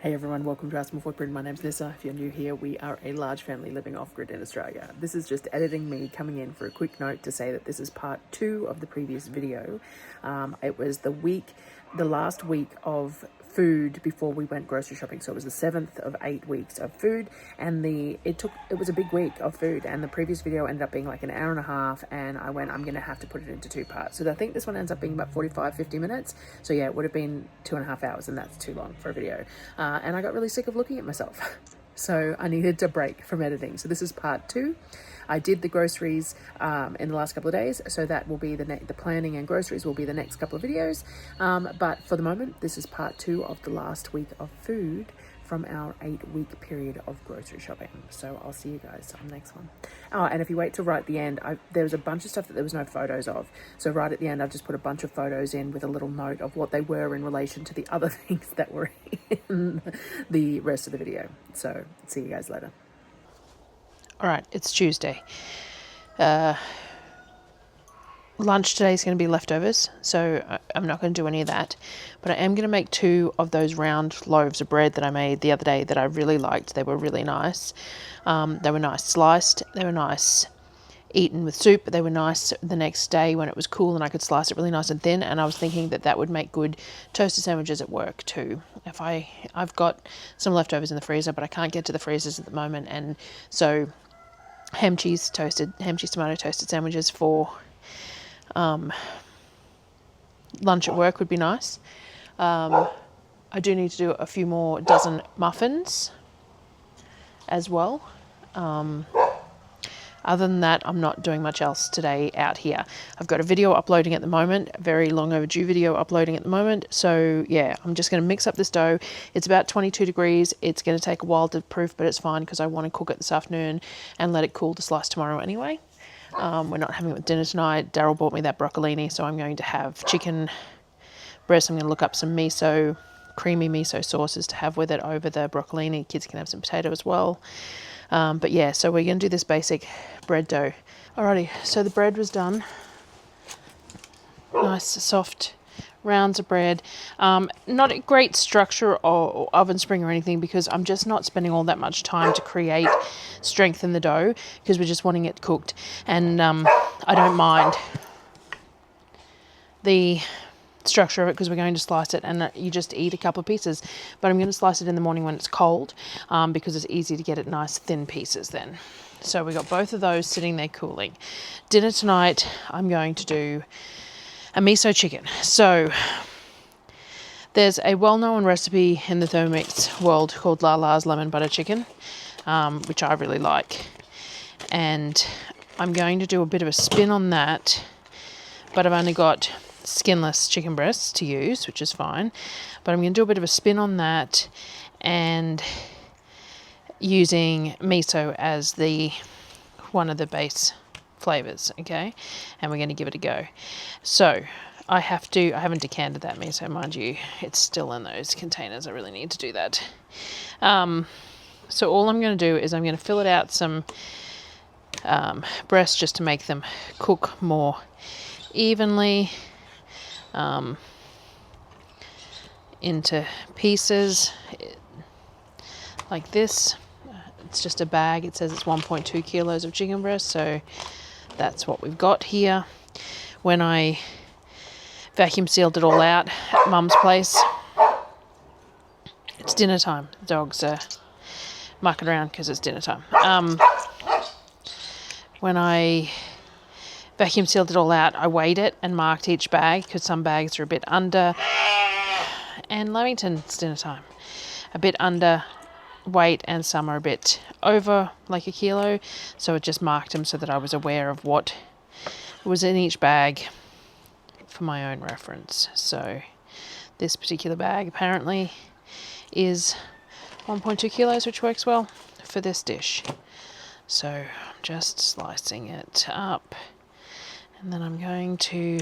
Hey everyone, welcome to Our Small Footprint. My name's Nissa. If you're new here, we are a large family living off-grid in Australia. This is just editing me coming in for a quick note to say that this is part 2 of the previous video. It was the last week of food before we went grocery shopping. So it was the 7th of 8 weeks of food, and it was a big week of food, and the previous video ended up being like an hour and a half, and I'm going to have to put it into 2 parts. So I think this one ends up being about 45-50 minutes. So yeah, it would have been 2.5 hours, and that's too long for a video. And I got really sick of looking at myself. So I needed a break from editing. So this is part 2. I did the groceries in the last couple of days, so that will be the planning and groceries will be the next couple of videos. But for the moment, this is part 2 of the last week of food from our 8-week period of grocery shopping. So I'll see you guys on the next one. Oh, and if you wait till right at the end, there was a bunch of stuff that there was no photos of. So right at the end, I've just put a bunch of photos in with a little note of what they were in relation to the other things that were in the rest of the video. So see you guys later. All right, it's Tuesday. Lunch today is going to be leftovers, so I'm not going to do any of that. But I am going to make 2 of those round loaves of bread that I made the other day that I really liked. They were really nice. They were nice sliced. They were nice eaten with soup. They were nice the next day when it was cool and I could slice it really nice and thin. And I was thinking that would make good toasted sandwiches at work too. I've got some leftovers in the freezer, but I can't get to the freezers at the moment. And so ham cheese tomato toasted sandwiches for lunch at work would be nice. I do need to do a few more dozen muffins as well. Other than that, I'm not doing much else today out here. I've got a video uploading at the moment, a very long overdue video uploading at the moment. So yeah, I'm just going to mix up this dough. It's about 22 degrees. It's going to take a while to proof, but it's fine because I want to cook it this afternoon and let it cool to slice tomorrow anyway. We're not having it with dinner tonight. Daryl bought me that broccolini, so I'm going to have chicken breast. I'm going to look up some creamy miso sauces to have with it over the broccolini. Kids can have some potato as well. But yeah, so we're going to do this basic bread dough. Alrighty, so the bread was done. Nice, soft rounds of bread. Not a great structure or oven spring or anything because I'm just not spending all that much time to create strength in the dough because we're just wanting it cooked. And I don't mind the structure of it because we're going to slice it and you just eat a couple of pieces, but I'm going to slice it in the morning when it's cold because it's easy to get it nice thin pieces then. So we got both of those sitting there cooling. Dinner tonight I'm going to do a miso chicken. So there's a well-known recipe in the Thermomix world called Lala's lemon butter chicken, which I really like, and I'm going to do a bit of a spin on that, but I've only got skinless chicken breasts to use, which is fine, but I'm going to do a bit of a spin on that and using miso as one of the base flavors, okay, and we're going to give it a go. So I haven't decanted that miso, mind you, it's still in those containers. I really need to do that. So all I'm going to do is I'm going to fill it out some breasts just to make them cook more evenly into pieces like this. It's just a bag. It says it's 1.2 kilos of chicken breast, so that's what we've got here. When I vacuum sealed it all out at Mum's place, it's dinner time. The dogs are mucking around because it's dinner time. When I vacuum sealed it all out, I weighed it and marked each bag because some bags are a bit under, and Lamington's dinner time, a bit under weight and some are a bit over, like a kilo. So it just marked them so that I was aware of what was in each bag for my own reference. So this particular bag apparently is 1.2 kilos, which works well for this dish. So I'm just slicing it up, and then I'm going to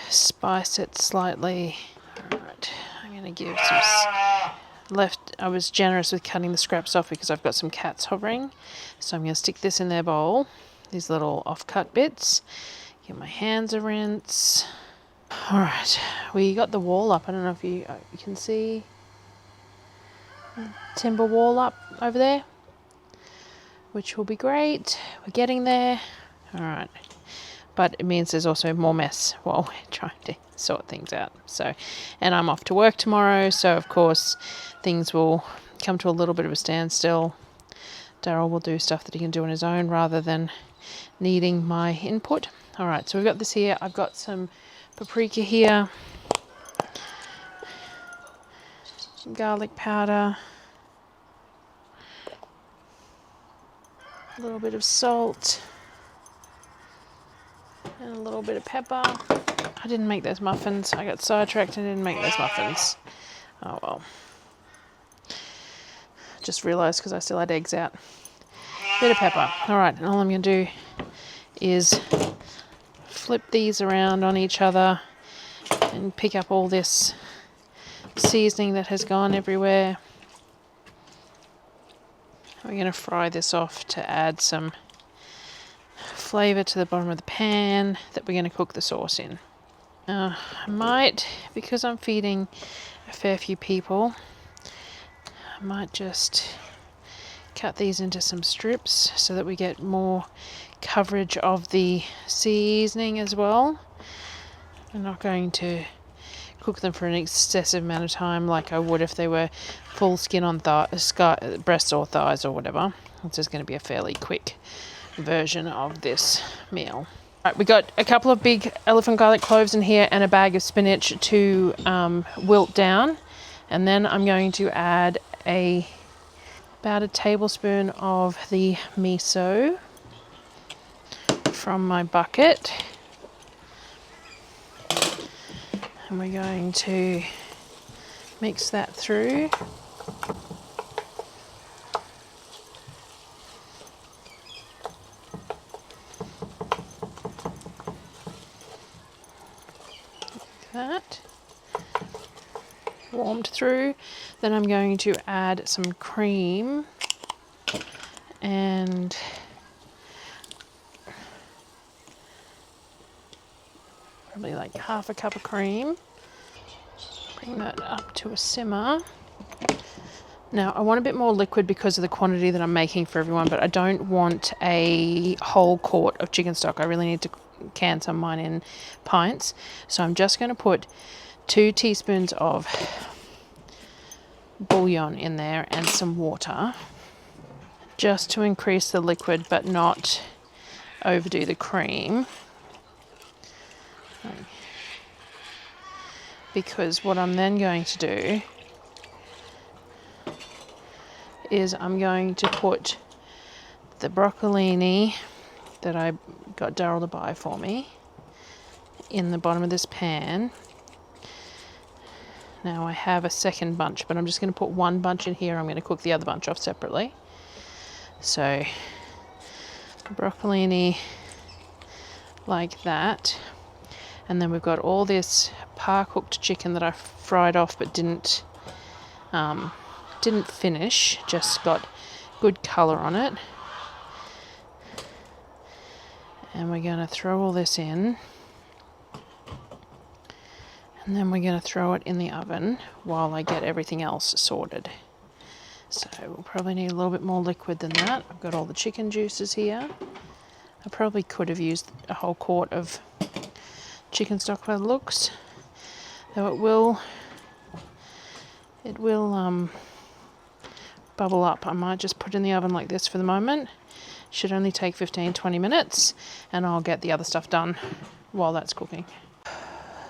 spice it slightly. Alright, I'm going to give some I was generous with cutting the scraps off because I've got some cats hovering. So I'm going to stick this in their bowl, these little off-cut bits. Give my hands a rinse. Alright, we got the wall up. I don't know if you can see. timber wall up over there, which will be great. We're getting there. All right. But it means there's also more mess while we're trying to sort things out. So, and I'm off to work tomorrow, so of course things will come to a little bit of a standstill. Daryl will do stuff that he can do on his own rather than needing my input. All right, so we've got this here. I've got some paprika here, some garlic powder, a little bit of salt, and a little bit of pepper. I didn't make those muffins. I got sidetracked and didn't make those muffins. Oh well. Just realised because I still had eggs out. Bit of pepper. Alright, and all I'm going to do is flip these around on each other and pick up all this seasoning that has gone everywhere. We're going to fry this off to add some flavour to the bottom of the pan that we're going to cook the sauce in. I might, because I'm feeding a fair few people, I might just cut these into some strips so that we get more coverage of the seasoning as well. I'm not going to cook them for an excessive amount of time like I would if they were full skin on breasts or thighs or whatever. It's just going to be a fairly quick version of this meal. Right, we got a couple of big elephant garlic cloves in here and a bag of spinach to wilt down, and then I'm going to add about a tablespoon of the miso from my bucket, and we're going to mix that through. That warmed through. Then I'm going to add some cream and probably like half a cup of cream. Bring that up to a simmer. Now I want a bit more liquid because of the quantity that I'm making for everyone, but I don't want a whole quart of chicken stock. I really need to can some of mine in pints. So I'm just going to put 2 teaspoons of bouillon in there and some water just to increase the liquid but not overdo the cream. Because what I'm then going to do is I'm going to put the broccolini that I got Daryl to buy for me in the bottom of this pan. Now I have a second bunch, but I'm just going to put one bunch in here. I'm going to cook the other bunch off separately. So broccolini like that. And then we've got all this par-cooked chicken that I fried off but didn't finish, just got good colour on it. And we're going to throw all this in. And then we're going to throw it in the oven while I get everything else sorted. So we'll probably need a little bit more liquid than that. I've got all the chicken juices here. I probably could have used a whole quart of chicken stock by the looks. Though it will bubble up. I might just put it in the oven like this for the moment. Should only take 15-20 minutes, and I'll get the other stuff done while that's cooking.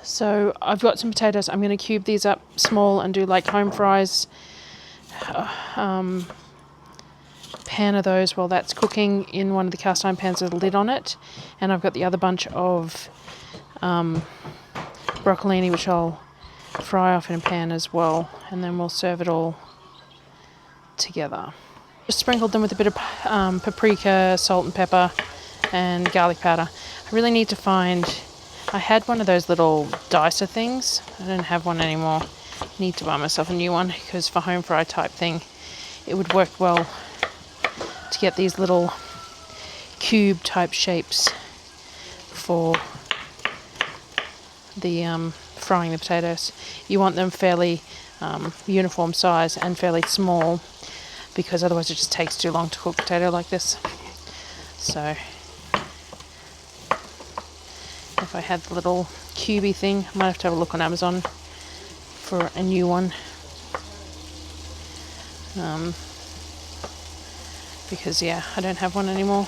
So I've got some potatoes. I'm going to cube these up small and do like home fries. Pan of those while that's cooking in one of the cast iron pans with a lid on it. And I've got the other bunch of broccolini, which I'll fry off in a pan as well. And then we'll serve it all together. Just sprinkled them with a bit of paprika, salt and pepper, and garlic powder. I really need to find... I had one of those little dicer things. I don't have one anymore. Need to buy myself a new one because for home fry type thing, it would work well to get these little cube type shapes for the frying the potatoes. You want them fairly uniform size and fairly small, because otherwise it just takes too long to cook potato like this. So if I had the little cubey thing, I might have to have a look on Amazon for a new one. Because yeah, I don't have one anymore.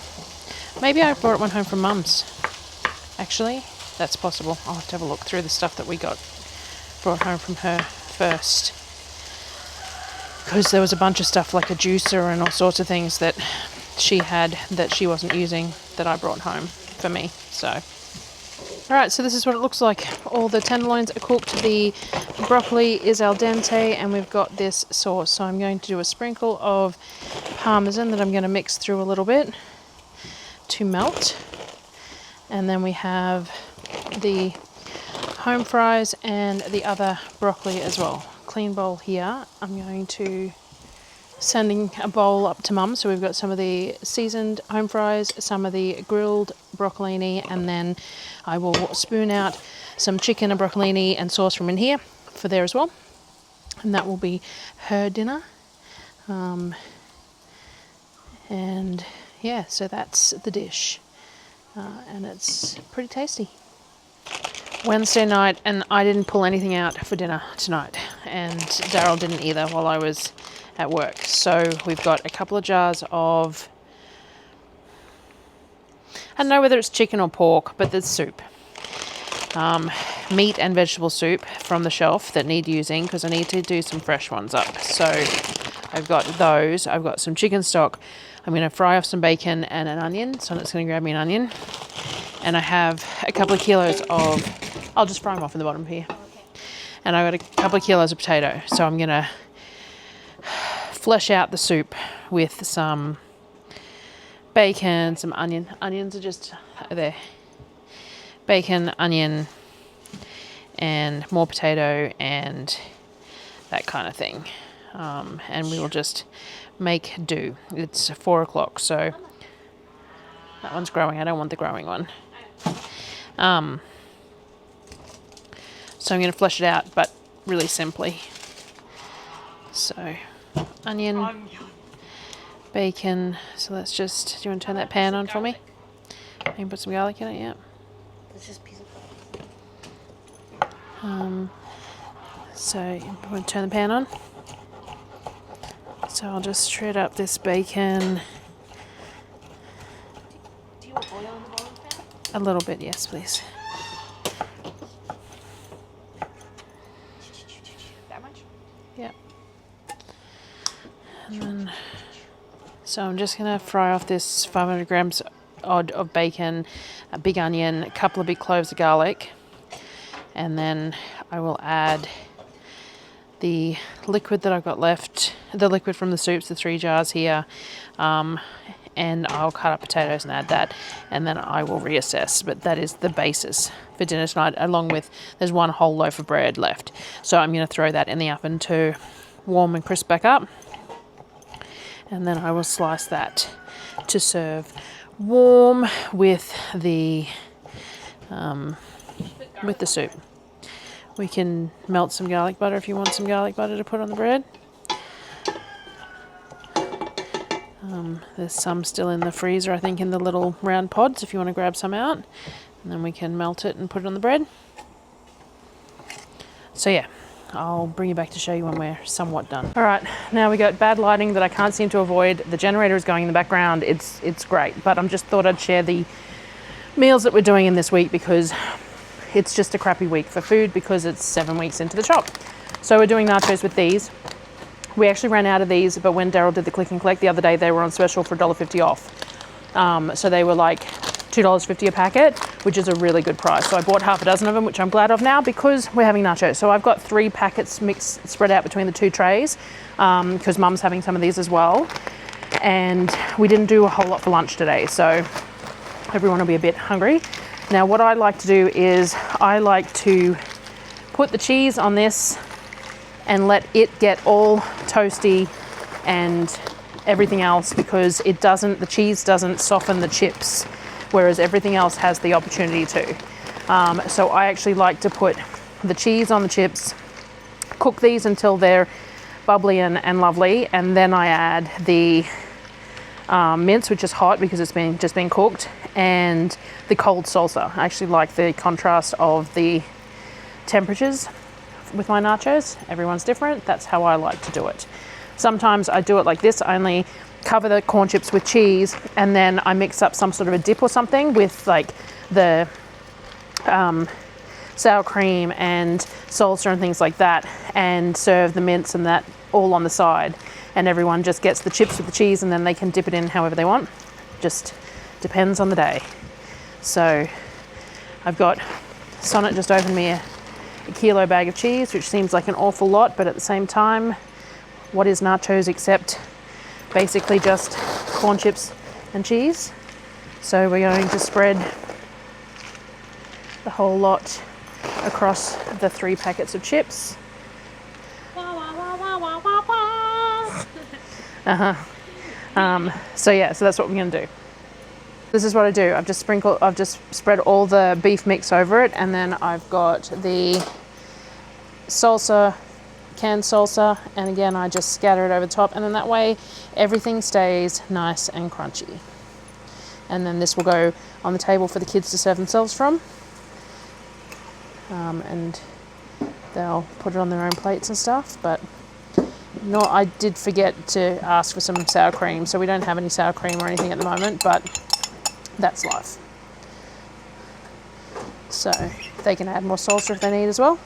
Maybe I brought one home from Mum's. Actually, that's possible. I'll have to have a look through the stuff that we brought home from her first. Because there was a bunch of stuff like a juicer and all sorts of things that she had that she wasn't using that I brought home for me. So alright, so this is what it looks like. All the tenderloins are cooked, the broccoli is al dente, and we've got this sauce. So I'm going to do a sprinkle of parmesan that I'm going to mix through a little bit to melt. And then we have the home fries and the other broccoli as well. Clean bowl here. I'm going to sending a bowl up to Mum. So we've got some of the seasoned home fries, some of the grilled broccolini, and then I will spoon out some chicken and broccolini and sauce from in here for there as well. And that will be her dinner. And yeah, so that's the dish. And it's pretty tasty. Wednesday night, and I didn't pull anything out for dinner tonight, and Daryl didn't either while I was at work. So we've got a couple of jars of, I don't know whether it's chicken or pork, but there's soup. Meat and vegetable soup from the shelf that need using, because I need to do some fresh ones up. So I've got those. I've got some chicken stock. I'm going to fry off some bacon and an onion. So I'm just going to grab me an onion. And I have a couple of kilos of, I'll just fry them off in the bottom here. And I've got a couple of kilos of potato. So I'm going to flesh out the soup with some bacon, some onion. Onions are just there. Bacon, onion, and more potato and that kind of thing. And we will just make do. It's 4 o'clock, so that one's growing. I don't want the growing one. So I'm going to flesh it out, but really simply. So onion, bacon. So let's just, do you want to turn that pan on for me? I can put some garlic in it, yeah. It's just a piece of So you want to turn the pan on. So I'll just shred up this bacon. Do you want oil in the bottom pan? A little bit, yes, please. That much? Yeah. And then, so I'm just going to fry off this 500 grams odd of bacon, a big onion, a couple of big cloves of garlic, and then I will add the liquid that I've got left, the liquid from the soups, the 3 jars here, and I'll cut up potatoes and add that, and then I will reassess. But that is the basis for dinner tonight, along with, there's 1 whole loaf of bread left. So I'm going to throw that in the oven to warm and crisp back up, and then I will slice that to serve warm with the soup. We can melt some garlic butter if you want some garlic butter to put on the bread. There's some still in the freezer, I think, in the little round pods if you want to grab some out. And then we can melt it and put it on the bread. So yeah, I'll bring you back to show you when we're somewhat done. All right, now we got bad lighting that I can't seem to avoid. The generator is going in the background. It's great, but I'm just thought I'd share the meals that we're doing in this week, because it's just a crappy week for food because it's 7 weeks into the shop. So we're doing nachos with these. We actually ran out of these, but when Daryl did the click and collect the other day, they were on special for $1.50 off. So they were like $2.50 a packet, which is a really good price. So I bought half a dozen of them, which I'm glad of now because we're having nachos. So I've got 3 packets mixed, spread out between the 2 trays, because Mum's having some of these as well. And we didn't do a whole lot for lunch today, so everyone will be a bit hungry. Now what I like to do is I like to put the cheese on this and let it get all toasty and everything else, because the cheese doesn't soften the chips, whereas everything else has the opportunity to. So I actually like to put the cheese on the chips, cook these until they're bubbly and lovely, and then I add the mince, which is hot because it's just been cooked, and the cold salsa. I actually like the contrast of the temperatures with my nachos. Everyone's different. That's how I like to do it. Sometimes I do it like this. I only cover the corn chips with cheese, and then I mix up some sort of a dip or something with like the sour cream and salsa and things like that, and serve the mince and that all on the side. And everyone just gets the chips with the cheese, and then they can dip it in however they want. Just depends on the day. So I've got Sonnet just opened me a kilo bag of cheese, which seems like an awful lot, but at the same time, what is nachos except basically just corn chips and cheese? So we're going to spread the whole lot across the 3 packets of chips. So yeah, so that's what we're going to do. This is what I do. I've just spread all the beef mix over it, and then I've got the salsa, canned salsa, and again I just scatter it over the top, and then that way everything stays nice and crunchy. And then this will go on the table for the kids to serve themselves from, and they'll put it on their own plates and stuff. But no, I did forget to ask for some sour cream, so we don't have any sour cream or anything at the moment, but that's life. So they can add more salsa if they need as well.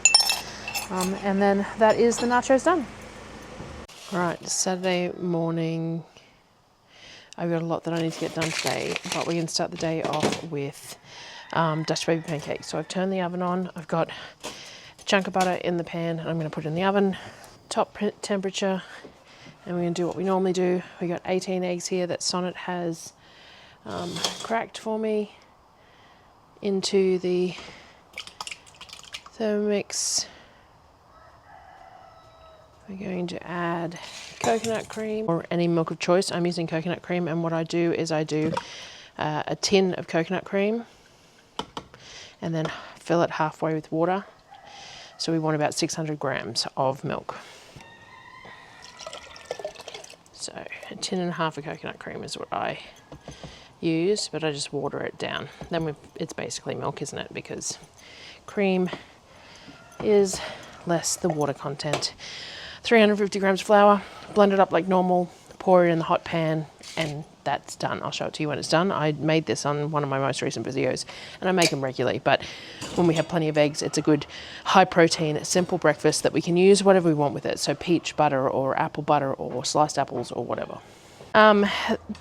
And then that is the nachos done. All right, Saturday morning. I've got a lot that I need to get done today, but we can start the day off with Dutch baby pancakes. So I've turned the oven on. I've got a chunk of butter in the pan, and I'm going to put it in the oven. Top temperature, and we're going to do what we normally do. We got 18 eggs here that Sonnet has cracked for me into the Thermomix. We're going to add coconut cream or any milk of choice. I'm using coconut cream, and what I do is I do a tin of coconut cream and then fill it halfway with water. So we want about 600 grams of milk. So a tin and a half of coconut cream is what I use, but I just water it down. Then it's basically milk, isn't it? Because cream is less the water content. 350 grams of flour, blend it up like normal, pour it in the hot pan, and that's done. I'll show it to you when it's done. I made this on one of my most recent videos, and I make them regularly, but when we have plenty of eggs, it's a good high protein, simple breakfast that we can use whatever we want with it. So peach butter or apple butter or sliced apples or whatever.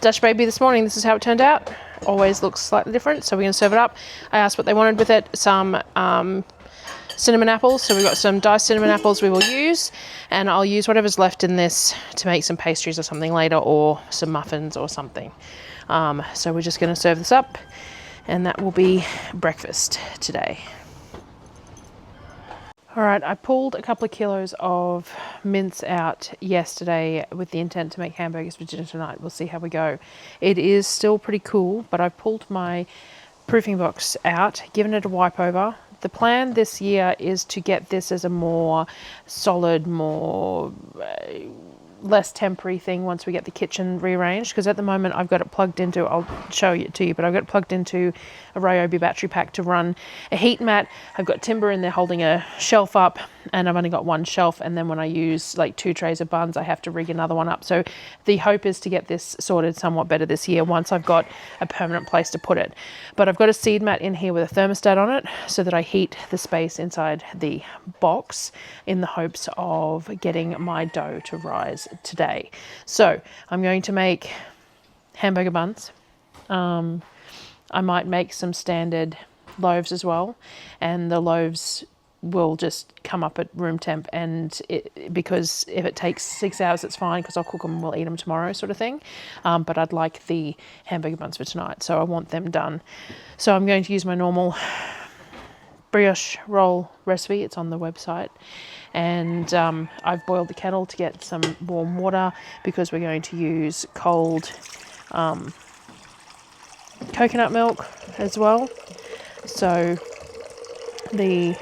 Dutch baby this morning, this is how it turned out. Always looks slightly different, so we're going to serve it up. I asked what they wanted with it. Some cinnamon apples, so we've got some diced cinnamon apples we will use, and I'll use whatever's left in this to make some pastries or something later, or some muffins or something. So we're just going to serve this up, and that will be breakfast today. All right, I pulled a couple of kilos of mince out yesterday with the intent to make hamburgers for dinner tonight. We'll see how we go. It is still pretty cool, but I've pulled my proofing box out, given it a wipe over. The plan this year is to get this as a more solid, more less temporary thing once we get the kitchen rearranged, because at the moment I've got it plugged into, I'll show it to you, but I've got it plugged into a Ryobi battery pack to run a heat mat. I've got timber in there holding a shelf up, and I've only got one shelf, and then when I use like 2 trays of buns, I have to rig another one up. So the hope is to get this sorted somewhat better this year once I've got a permanent place to put it. But I've got a seed mat in here with a thermostat on it so that I heat the space inside the box in the hopes of getting my dough to rise today. So I'm going to make hamburger buns. I might make some standard loaves as well, and the loaves will just come up at room temp, and because if it takes 6 hours, it's fine, because I'll cook them and we'll eat them tomorrow, sort of thing. But I'd like the hamburger buns for tonight, so I want them done. So I'm going to use my normal brioche roll recipe. It's on the website, and I've boiled the kettle to get some warm water because we're going to use cold coconut milk as well. So the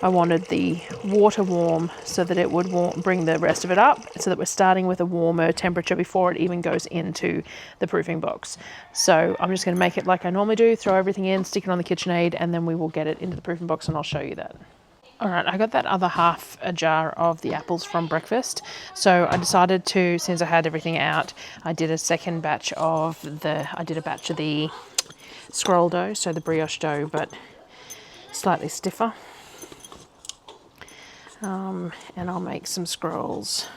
I wanted the water warm so that it would bring the rest of it up, so that we're starting with a warmer temperature before it even goes into the proofing box. So I'm just going to make it like I normally do, throw everything in, stick it on the KitchenAid, and then we will get it into the proofing box and I'll show you that. All right, I got that other half a jar of the apples from breakfast. So I decided to, since I had everything out, I did a batch of the scroll dough, so the brioche dough, but slightly stiffer. And I'll make some scrolls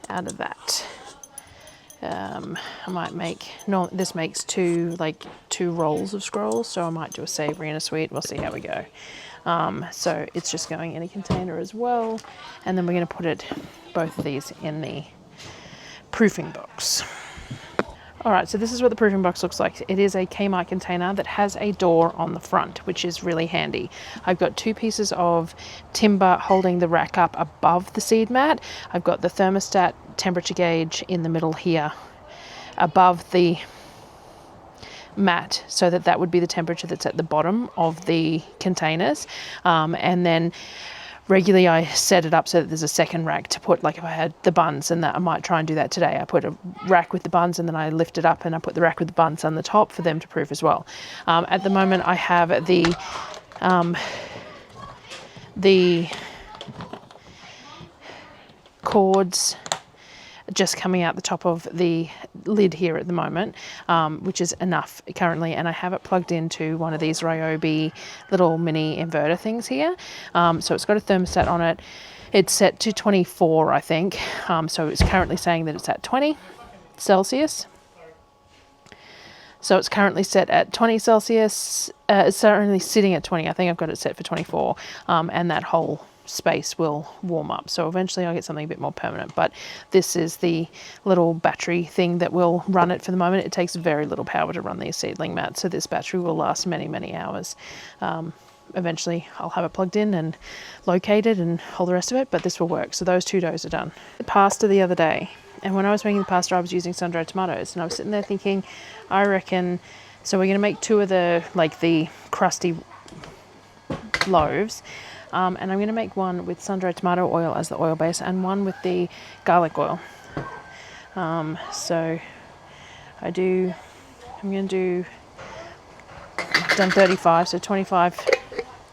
out of that. I might make, no, this makes two rolls of scrolls, so I might do a savoury and a sweet. We'll see how we go. So it's just going in a container as well, and then we're going to put both of these in the proofing box. All right, so this is what the proofing box looks like. It is a Kmart container that has a door on the front, which is really handy. I've got 2 pieces of timber holding the rack up above the seed mat. I've got the thermostat temperature gauge in the middle here above the mat, so that would be the temperature that's at the bottom of the containers. And then regularly I set it up so that there's a second rack to put, like if I had the buns, and that I might try and do that today. I put a rack with the buns and then I lift it up and I put the rack with the buns on the top for them to proof as well. At the moment I have the cords just coming out the top of the lid here at the moment, which is enough currently, and I have it plugged into one of these Ryobi little mini inverter things here. So it's got a thermostat on it. It's set to 24, I think. So it's currently saying that it's at 20 Celsius. So it's currently set at 20 Celsius. It's currently sitting at 20. I think I've got it set for 24, and that whole space will warm up. So eventually I'll get something a bit more permanent, but this is the little battery thing that will run it for the moment. It takes very little power to run these seedling mats, so this battery will last many, many hours. Eventually I'll have it plugged in and located and all the rest of it, but this will work. So those 2 doughs are done. The pasta the other day, and when I was making the pasta I was using sun-dried tomatoes, and I was sitting there thinking, I reckon, so we're going to make 2 of the crusty loaves. And I'm going to make one with sun-dried tomato oil as the oil base and one with the garlic oil. So I'm going to do, I've done 35, so 25,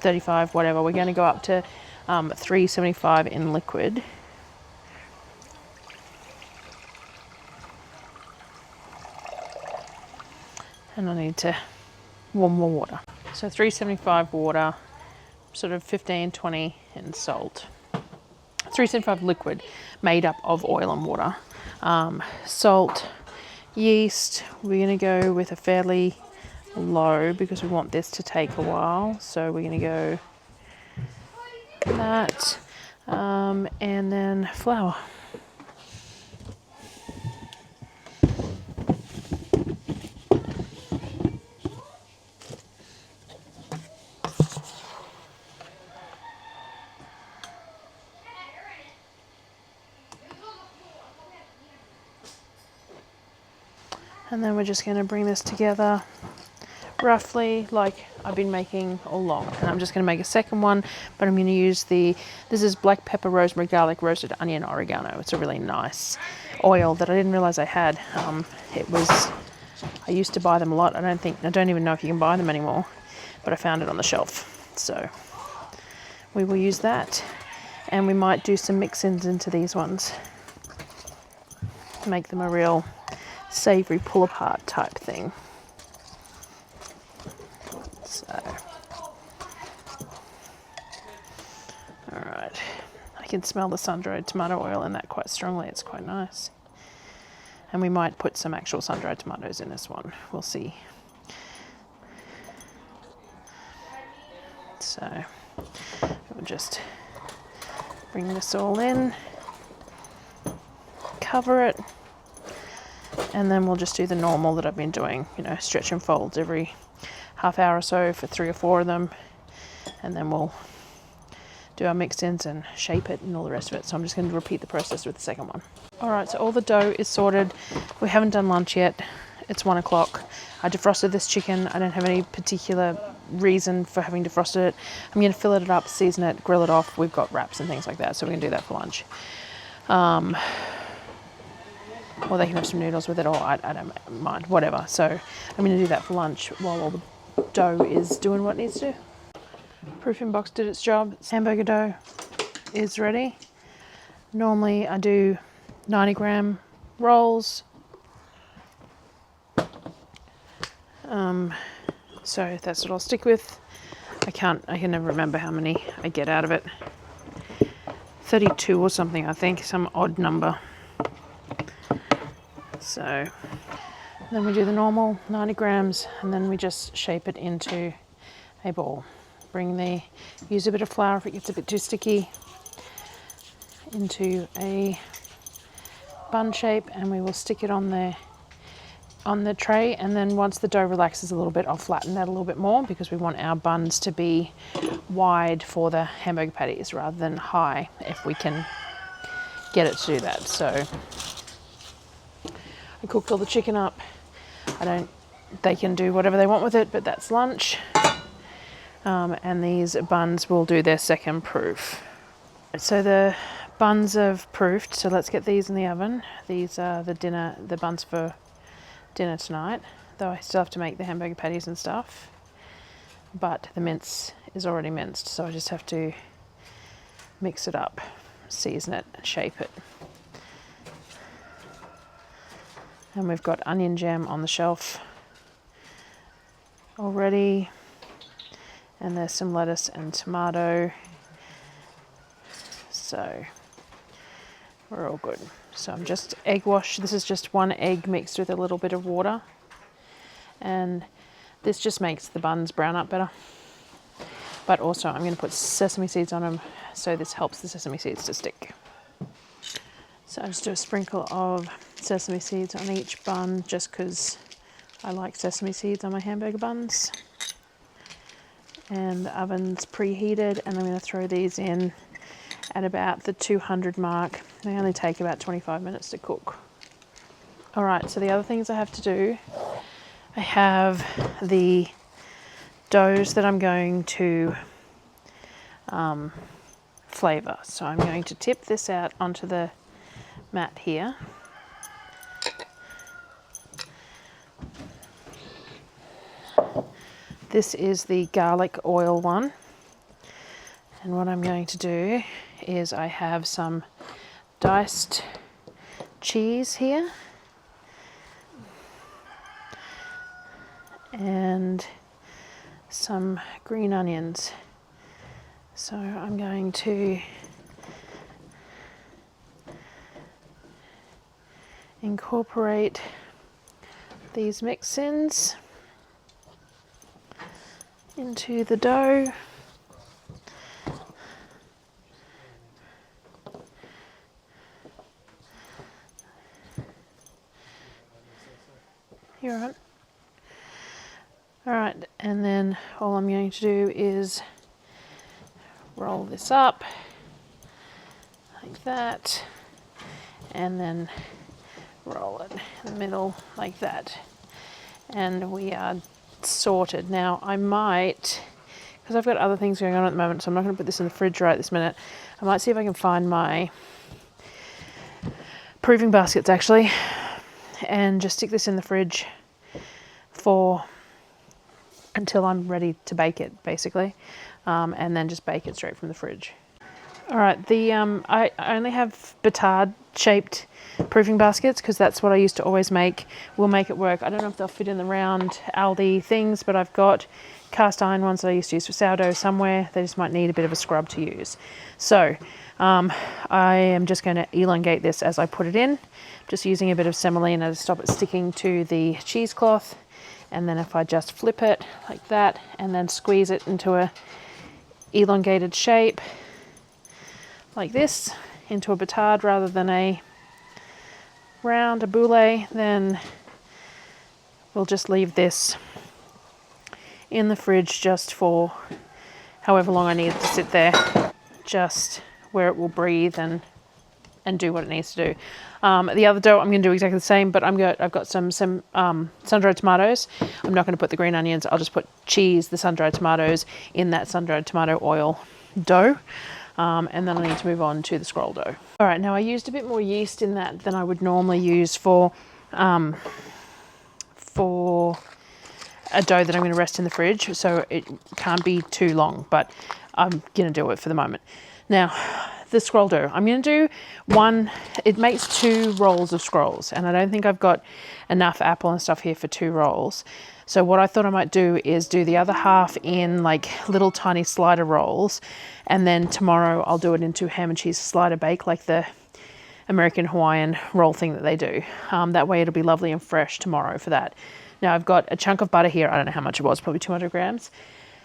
35, whatever. We're going to go up to 375 in liquid. And I need to warm more water. So 375 water, sort of 15, 20 in salt. 375 liquid made up of oil and water. Salt, yeast, we're going to go with a fairly low because we want this to take a while. So we're going to go that, and then flour. And then we're just going to bring this together roughly like I've been making all along. And I'm just going to make a second one, but I'm going to use this is black pepper, rosemary, garlic, roasted onion, oregano. It's a really nice oil that I didn't realize I had. I used to buy them a lot. I don't even know if you can buy them anymore, but I found it on the shelf. So we will use that, and we might do some mix-ins into these ones to make them a real savoury pull apart type thing. So, all right, I can smell the sun-dried tomato oil in that quite strongly. It's quite nice, and we might put some actual sun-dried tomatoes in this one. We'll see. So we'll just bring this all in, cover it. And then we'll just do the normal that I've been doing, stretch and folds every half hour or so for 3 or 4 of them. And then we'll do our mix-ins and shape it and all the rest of it. So I'm just going to repeat the process with the second one. All right, so all the dough is sorted. We haven't done lunch yet. It's 1 o'clock. I defrosted this chicken. I don't have any particular reason for having defrosted it. I'm going to fillet it up, season it, grill it off. We've got wraps and things like that, so we're going to do that for lunch. Or they can have some noodles with it, or I don't mind, whatever. So I'm going to do that for lunch while all the dough is doing what it needs to. Proofing box did its job. Hamburger dough is ready. Normally I do 90-gram rolls. So that's what I'll stick with. I can never remember how many I get out of it. 32 or something, I think, some odd number. So then we do the normal 90 grams, and then we just shape it into a ball. Use a bit of flour if it gets a bit too sticky, into a bun shape, and we will stick it on the tray. And then once the dough relaxes a little bit, I'll flatten that a little bit more, because we want our buns to be wide for the hamburger patties rather than high, if we can get it to do that. So I cooked all the chicken up. They can do whatever they want with it, but that's lunch. And these buns will do their second proof. So the buns have proofed, so let's get these in the oven. These are the buns for dinner tonight, though I still have to make the hamburger patties and stuff. But the mince is already minced, so I just have to mix it up, season it, shape it. And we've got onion jam on the shelf already. And there's some lettuce and tomato. So we're all good. So I'm just egg wash. This is just one egg mixed with a little bit of water. And this just makes the buns brown up better. But also I'm going to put sesame seeds on them, so this helps the sesame seeds to stick. So I just do a sprinkle of sesame seeds on each bun, just because I like sesame seeds on my hamburger buns. And the oven's preheated, and I'm going to throw these in at about the 200 mark. They only take about 25 minutes to cook. All right, so the other things I have to do, I have the doughs that I'm going to flavour. So I'm going to tip this out onto the mat here. This is the garlic oil one. And what I'm going to do is I have some diced cheese here. And some green onions. So I'm going to incorporate these mix-ins into the dough. You're right. All right, and then all I'm going to do is roll this up like that, and then roll it in the middle like that. And we are sorted. Now I might, because I've got other things going on at the moment, so I'm not going to put this in the fridge right this minute. I might see if I can find my proofing baskets actually, and just stick this in the fridge until I'm ready to bake it, basically, and then just bake it straight from the fridge. All right, I only have batard shaped proofing baskets because that's what I used to always make. We'll make it work. I don't know if they'll fit in the round Aldi things, but I've got cast iron ones that I used to use for sourdough somewhere. They just might need a bit of a scrub to use. So I am just going to elongate this as I put it in, just using a bit of semolina to stop it sticking to the cheesecloth. And then if I just flip it like that and then squeeze it into a elongated shape like this, into a batard rather than a round, a boule, then we'll just leave this in the fridge just for however long I need it to sit there, just where it will breathe and and do what it needs to do. The other dough I'm going to do exactly the same, but I've got some sun-dried tomatoes. I'm not going to put the green onions. I'll just put cheese, the sun-dried tomatoes in that sun-dried tomato oil dough. And then I need to move on to the scroll dough. All right, now I used a bit more yeast in that than I would normally use for a dough that I'm going to rest in the fridge, so it can't be too long, but I'm going to do it for the moment. Now, the scroll dough, I'm going to do one, it makes 2 rolls of scrolls, and I don't think I've got enough apple and stuff here for 2 rolls. So what I thought I might do is do the other half in like little tiny slider rolls, and then tomorrow I'll do it into ham and cheese slider bake, like the American Hawaiian roll thing that they do. That way it'll be lovely and fresh tomorrow for that. Now I've got a chunk of butter here. I don't know how much it was, probably 200 grams.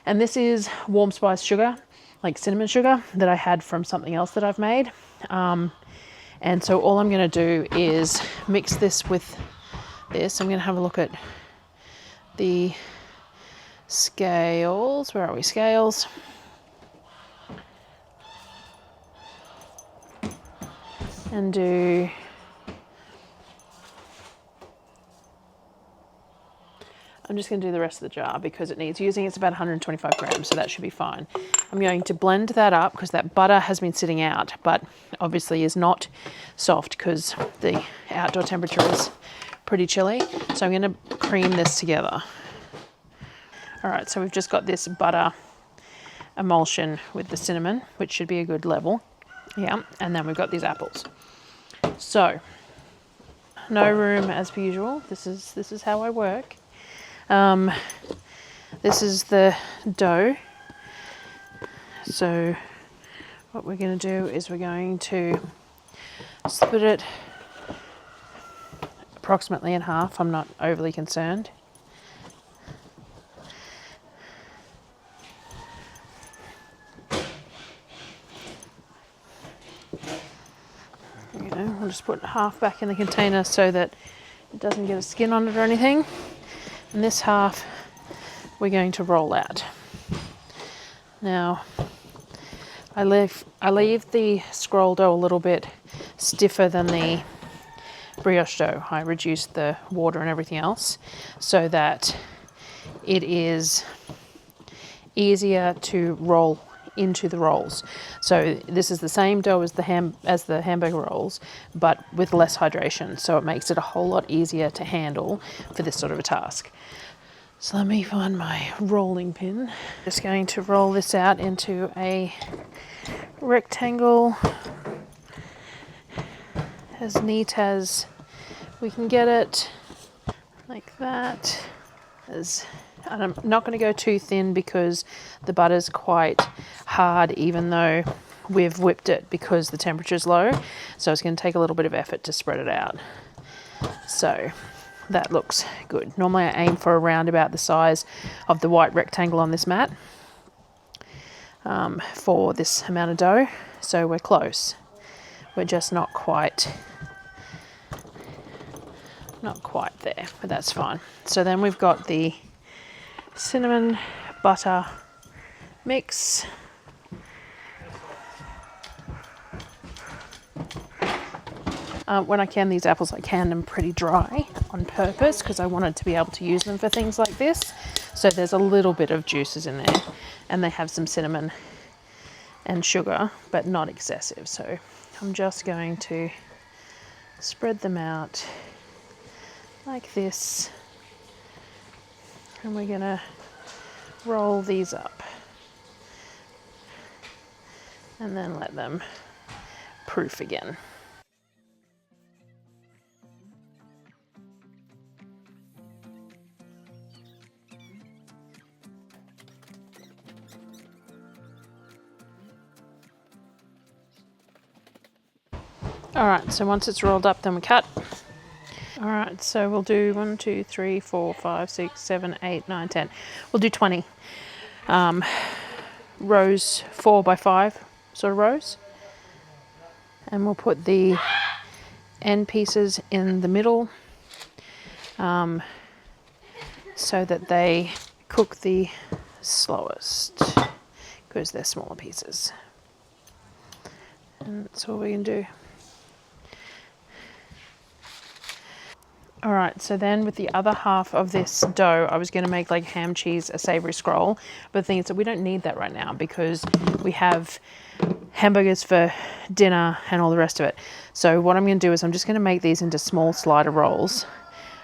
And this is warm spice sugar, like cinnamon sugar that I had from something else that I've made. And so all I'm going to do is mix this with this. I'm going to have a look at the scales. Where are we? Scales. And do I'm just going to do the rest of the jar because it needs using. It's about 125 grams, so that should be fine. I'm going to blend that up because that butter has been sitting out, but obviously is not soft because the outdoor temperature is pretty chilly. So I'm going to cream this together. All right, so we've just got this butter emulsion with the cinnamon, which should be a good level. Yeah, and then we've got these apples. So, no room as per usual. This is how I work. This is the dough. So what we're going to do is we're going to split it approximately in half. I'm not overly concerned. We'll just put half back in the container so that it doesn't get a skin on it or anything. And this half we're going to roll out. Now, I leave the scroll dough a little bit stiffer than the brioche dough. I reduced the water and everything else so that it is easier to roll into the rolls. So this is the same dough as the hamburger rolls, but with less hydration. So it makes it a whole lot easier to handle for this sort of a task. So let me find my rolling pin. Just going to roll this out into a rectangle as neat as we can get it, like that. And I'm not going to go too thin because the butter's quite hard, even though we've whipped it because the temperature is low. So it's going to take a little bit of effort to spread it out. So that looks good. Normally I aim for around about the size of the white rectangle on this mat for this amount of dough. So we're close. We're just not quite there, but that's fine. So then we've got the cinnamon butter mix. When I can these apples, I can them pretty dry on purpose because I wanted to be able to use them for things like this. So there's a little bit of juices in there, and they have some cinnamon and sugar, but not excessive. So I'm just going to spread them out like this, and we're going to roll these up and then let them proof again. Alright, so once it's rolled up, then we cut. Alright, so we'll do 1, 2, 3, 4, 5, 6, 7, 8, 9, 10. We'll do 20 rows, 4 by 5 sort of rows. And we'll put the end pieces in the middle so that they cook the slowest because they're smaller pieces. And that's all we can do. All right, so then with the other half of this dough, I was going to make like ham, cheese, a savory scroll. But the thing is that we don't need that right now because we have hamburgers for dinner and all the rest of it. So what I'm going to do is I'm just going to make these into small slider rolls,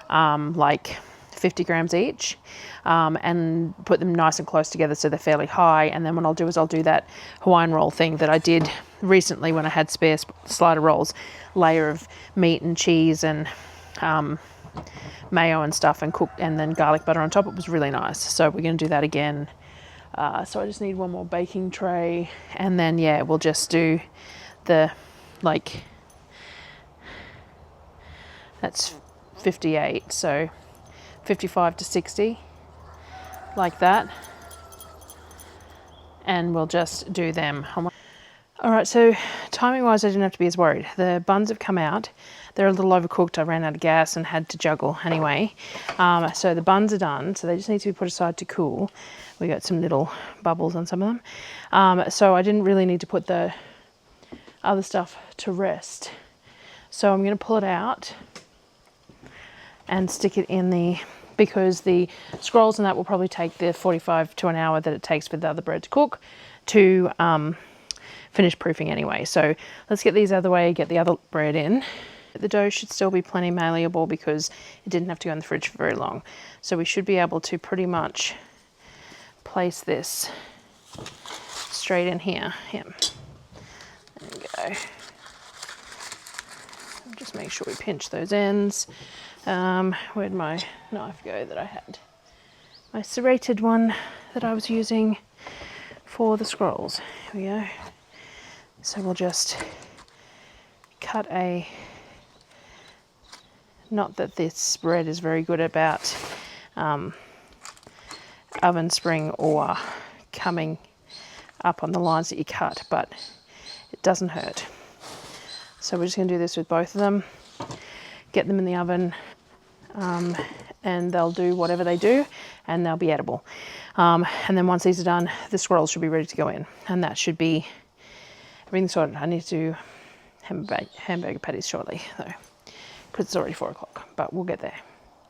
like 50 grams each, and put them nice and close together so they're fairly high. And then what I'll do is I'll do that Hawaiian roll thing that I did recently when I had spare slider rolls, layer of meat and cheese and mayo and stuff, and cook, and then garlic butter on top. It was really nice. So we're going to do that again. So I just need one more baking tray, and then yeah, we'll just do the, like, that's 58, so 55 to 60, like that, and we'll just do them. All right, so timing wise, I didn't have to be as worried. The buns have come out. They're a little overcooked. I ran out of gas and had to juggle anyway. So the buns are done. So they just need to be put aside to cool. We got some little bubbles on some of them. So I didn't really need to put the other stuff to rest. So I'm going to pull it out and stick it in the, because the scrolls and that will probably take the 45 to an hour that it takes for the other bread to cook to finish proofing anyway. So let's get these out of the way, get the other bread in. The dough should still be plenty malleable because it didn't have to go in the fridge for very long. So we should be able to pretty much place this straight in here. Yeah. There we go. Just make sure we pinch those ends. Where'd my knife go that I had? My serrated one that I was using for the scrolls. Here we go. So we'll just cut a, not that this bread is very good about oven spring or coming up on the lines that you cut, but it doesn't hurt. So we're just going to do this with both of them, get them in the oven, and they'll do whatever they do, and they'll be edible. And then once these are done, the scrolls should be ready to go in, and that should be everything sorted. I need to do hamburger patties shortly, though, because it's already 4 o'clock, but we'll get there.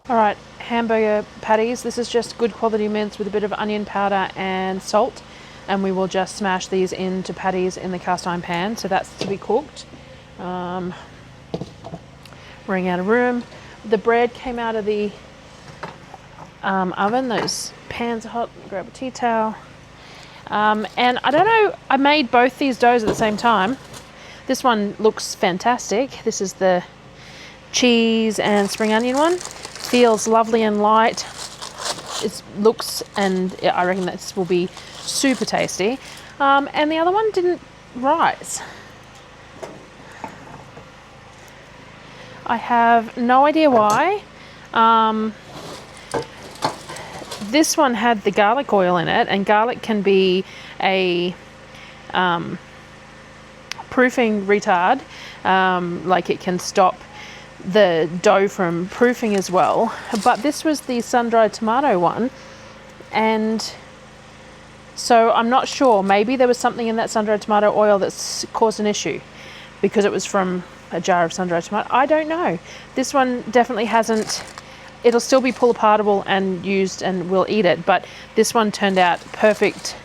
All right, hamburger patties. This is just good quality mince with a bit of onion powder and salt, and we will just smash these into patties in the cast iron pan. So that's to be cooked. Running out of room. The bread came out of the oven. Those pans are hot. Grab a tea towel. And I don't know, I made both these doughs at the same time. This one looks fantastic. This is the cheese and spring onion one. Feels lovely and light. It looks, and I reckon this will be super tasty. And the other one didn't rise. I have no idea why. This one had the garlic oil in it, and garlic can be a proofing retard. Like, it can stop the dough from proofing as well. But this was the sun-dried tomato one, and so I'm not sure. Maybe there was something in that sun-dried tomato oil that's caused an issue because it was from a jar of sun-dried tomato. I don't know. This one definitely hasn't. It'll still be pull apartable and used, and we'll eat it, but this one turned out perfect.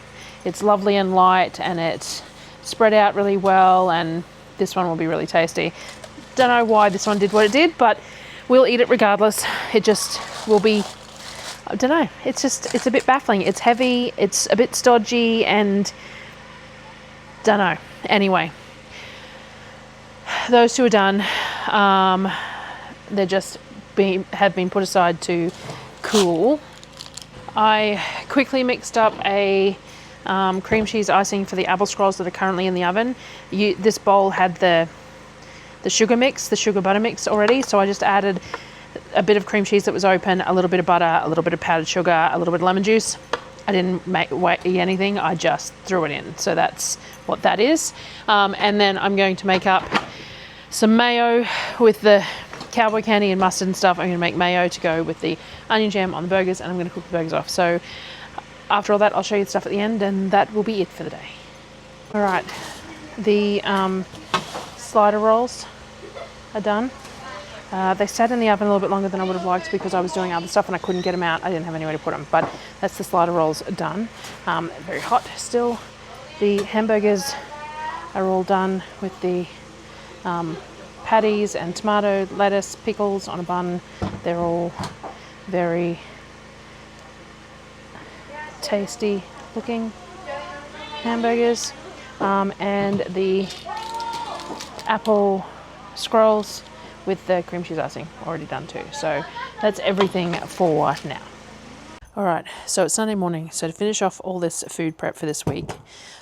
It's lovely and light, and it's spread out really well, and this one will be really tasty. Don't know why this one did what it did, but we'll eat it regardless. It just will be, I don't know, it's a bit baffling. It's heavy, it's a bit stodgy, and don't know. Anyway, those two are done. They're just have been put aside to cool. I quickly mixed up a cream cheese icing for the apple scrolls that are currently in the oven. This bowl had the sugar mix, the sugar butter mix already, so I just added a bit of cream cheese that was open, a little bit of butter, a little bit of powdered sugar, a little bit of lemon juice. I didn't weigh anything, I just threw it in. So that's what that is. And then I'm going to make up some mayo with the cowboy candy and mustard and stuff. I'm going to make mayo to go with the onion jam on the burgers, and I'm going to cook the burgers off. So after all that, I'll show you the stuff at the end, and that will be it for the day. All right, the slider rolls are done. They sat in the oven a little bit longer than I would have liked because I was doing other stuff and I couldn't get them out. I didn't have anywhere to put them, but that's the slider rolls done. Very hot still. The hamburgers are all done with the patties and tomato, lettuce, pickles on a bun. They're all very tasty looking hamburgers. And the apple scrolls with the cream cheese icing already done too. So that's everything for now. All right, so it's Sunday morning. So to finish off all this food prep for this week,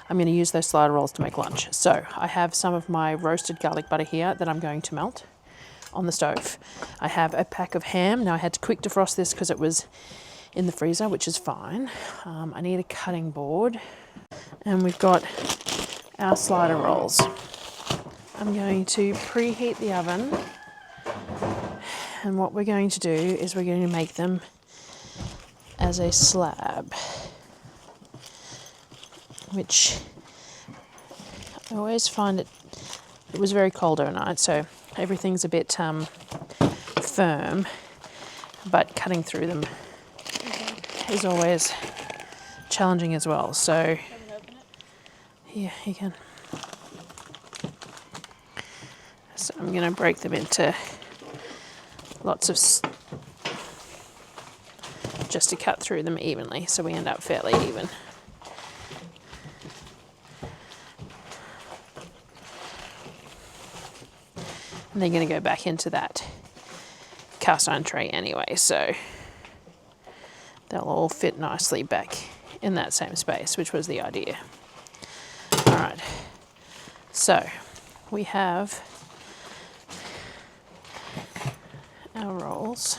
I'm going to use those slider rolls to make lunch. So I have some of my roasted garlic butter here that I'm going to melt on the stove. I have a pack of ham. Now I had to quick defrost this because it was in the freezer, which is fine. I need a cutting board, and we've got our slider rolls. I'm going to preheat the oven, and what we're going to do is we're going to make them as a slab, which I always find it was very cold overnight, so everything's a bit firm, but cutting through them is always challenging as well. So yeah, you can. So I'm going to break them into lots of just to cut through them evenly, so we end up fairly even. And they're going to go back into that cast iron tray anyway, so they'll all fit nicely back in that same space, which was the idea. All right, so we have our rolls.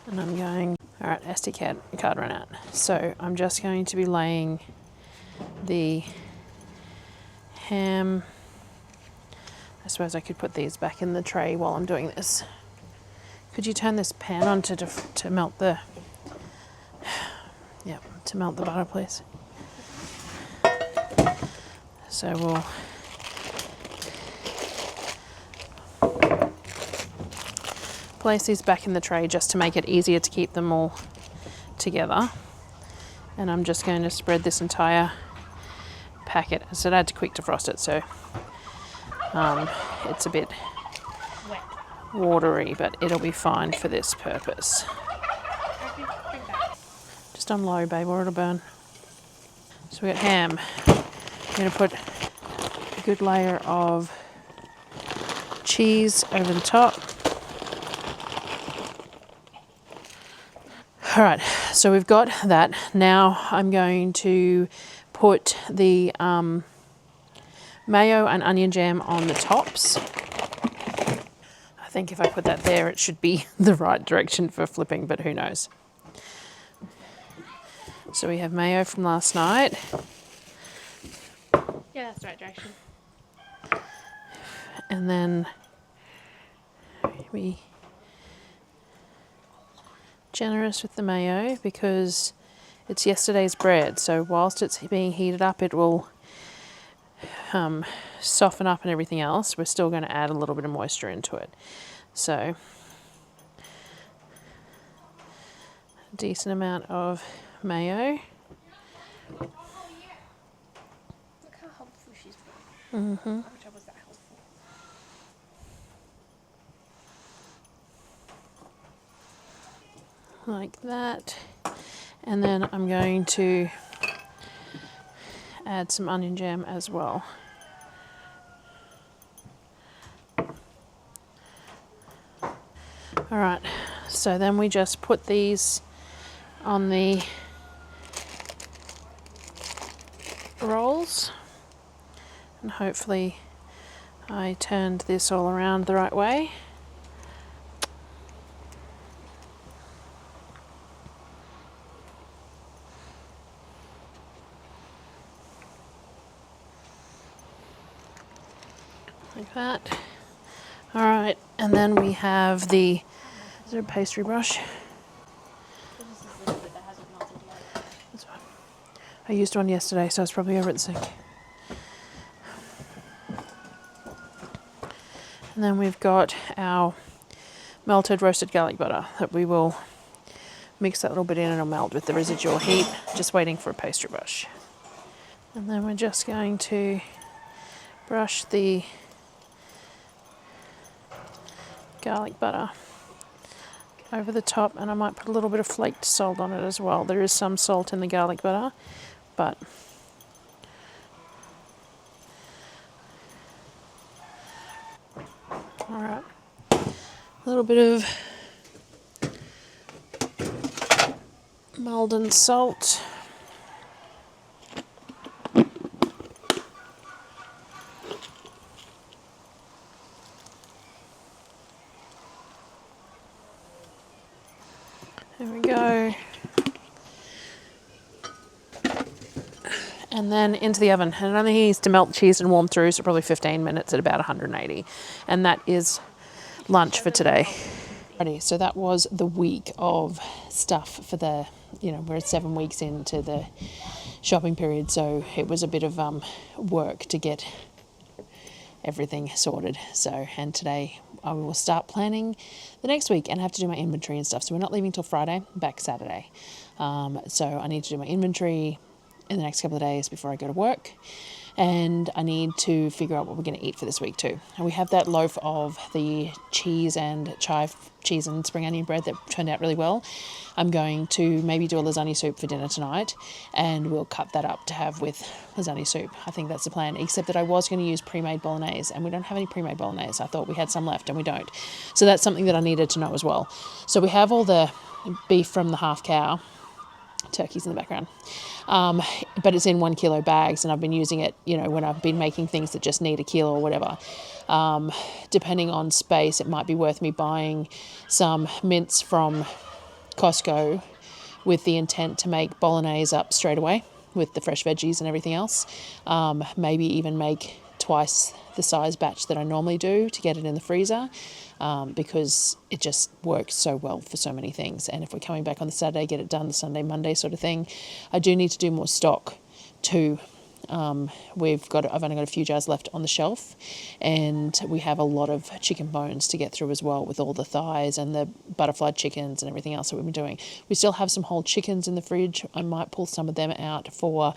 And I'm going, all right, SD card ran out. So I'm just going to be laying the ham. I suppose I could put these back in the tray while I'm doing this. Could you turn this pan on to melt the, yeah, to melt the butter, please? So we'll place these back in the tray just to make it easier to keep them all together. And I'm just going to spread this entire packet. So I had to quick defrost it, so it's a bit watery, but it'll be fine for this purpose. Just on low, babe, or it'll burn. So we got ham. I'm going to put a good layer of cheese over the top. All right, so we've got that. Now I'm going to put the mayo and onion jam on the tops. I think if I put that there, it should be the right direction for flipping, but who knows. So we have mayo from last night. Yeah, that's the right direction. And then we generous with the mayo because it's yesterday's bread, so whilst it's being heated up it will soften up and everything else. We're still going to add a little bit of moisture into it, so a decent amount of mayo. Look how helpful she's been. How much was that helpful? Like that, and then I'm going to add some onion jam as well. All right, so then we just put these on the rolls, and hopefully I turned this all around the right way. Like that. All right, and then we have the, is there a pastry brush? This is a little bit that hasn't melted yet. That's fine. I used one yesterday, so it's probably over at the sink. And then we've got our melted roasted garlic butter that we will mix that little bit in and it'll melt with the residual heat, just waiting for a pastry brush. And then we're just going to brush the garlic butter over the top, and I might put a little bit of flaked salt on it as well. There is some salt in the garlic butter, but all right, a little bit of Maldon salt. There we go. And then into the oven. And it only needs to melt cheese and warm through, so probably 15 minutes at about 180. And that is lunch for today. Alrighty, so that was the week of stuff for the, we're 7 weeks into the shopping period, so it was a bit of work to get everything sorted. So, and today I will start planning the next week and have to do my inventory and stuff. So we're not leaving till Friday, back Saturday. So I need to do my inventory in the next couple of days before I go to work. And I need to figure out what we're going to eat for this week too. And we have that loaf of the cheese and chive cheese and spring onion bread that turned out really well. I'm going to maybe do a lasagna soup for dinner tonight, and we'll cut that up to have with lasagna soup. I think that's the plan, except that I was going to use pre-made bolognese, and we don't have any pre-made bolognese. I thought we had some left and we don't. So that's something that I needed to know as well. So we have all the beef from the half cow. Turkeys in the background, but it's in 1 kilo bags, and I've been using it when I've been making things that just need a kilo or whatever. Depending on space, it might be worth me buying some mince from Costco with the intent to make bolognese up straight away with the fresh veggies and everything else. Maybe even make twice the size batch that I normally do to get it in the freezer, because it just works so well for so many things. And if we're coming back on the Saturday, get it done the Sunday, Monday sort of thing. I do need to do more stock too. I've only got a few jars left on the shelf, and we have a lot of chicken bones to get through as well, with all the thighs and the butterfly chickens and everything else that we've been doing. We still have some whole chickens in the fridge. I might pull some of them out for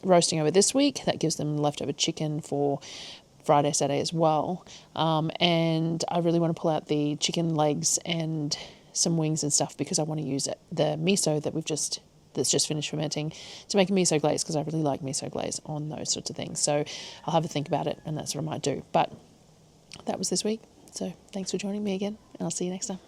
roasting over this week. That gives them leftover chicken for Friday, Saturday as well. And I really want to pull out the chicken legs and some wings and stuff, because I want to use the miso that's just finished fermenting to make a miso glaze, because I really like miso glaze on those sorts of things. So I'll have a think about it, and that's what I might do. But that was this week. So thanks for joining me again, and I'll see you next time.